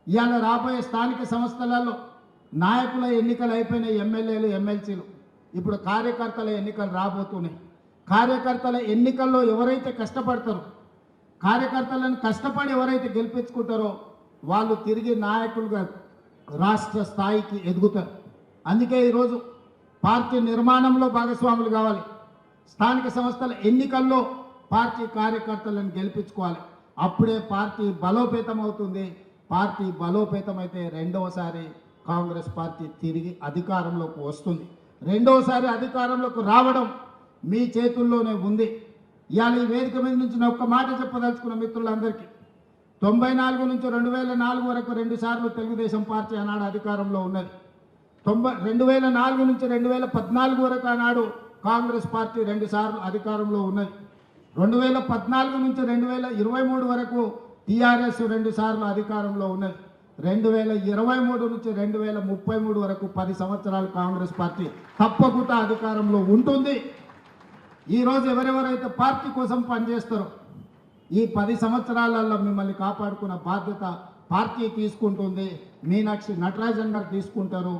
ఇవాళ రాబోయే స్థానిక సంస్థలలో నాయకుల ఎన్నికలు అయిపోయిన ఎమ్మెల్యేలు ఎమ్మెల్సీలు ఇప్పుడు కార్యకర్తల ఎన్నికలు రాబోతున్నాయి. కార్యకర్తల ఎన్నికల్లో ఎవరైతే కష్టపడతారో, కార్యకర్తలను కష్టపడి ఎవరైతే గెలిపించుకుంటారో వాళ్ళు తిరిగి నాయకులుగా రాష్ట్ర స్థాయికి ఎదుగుతారు. అందుకే ఈరోజు పార్టీ నిర్మాణంలో భాగస్వాములు కావాలి. స్థానిక సంస్థల ఎన్నికల్లో పార్టీ కార్యకర్తలను గెలిపించుకోవాలి. అప్పుడే పార్టీ బలోపేతం అవుతుంది. పార్టీ బలోపేతమైతే రెండవసారి కాంగ్రెస్ పార్టీ తిరిగి అధికారంలోకి వస్తుంది. రెండవసారి అధికారంలోకి రావడం మీ చేతుల్లోనే ఉంది. ఇవాళ ఈ వేదిక మీద నుంచి నేను ఒక్క మాట చెప్పదలుచుకున్న మిత్రులందరికీ, 94 నుంచి 2004 వరకు 2 సార్లు తెలుగుదేశం పార్టీ ఆనాడు అధికారంలో ఉన్నది. 2004 నుంచి 2014 వరకు ఆనాడు కాంగ్రెస్ పార్టీ 2 సార్లు అధికారంలో ఉన్నది. 2014 నుంచి 2023 వరకు టీఆర్ఎస్ 2 సార్లు అధికారంలో ఉన్నది. 2023 నుంచి 2033 వరకు 10 సంవత్సరాలు కాంగ్రెస్ పార్టీ తప్పకుండా అధికారంలో ఉంటుంది. ఈరోజు ఎవరెవరైతే పార్టీ కోసం పనిచేస్తారో ఈ 10 సంవత్సరాలలో మిమ్మల్ని కాపాడుకున్న బాధ్యత పార్టీ తీసుకుంటుంది. మీనాక్షి నటరాజన్ గారు తీసుకుంటారు.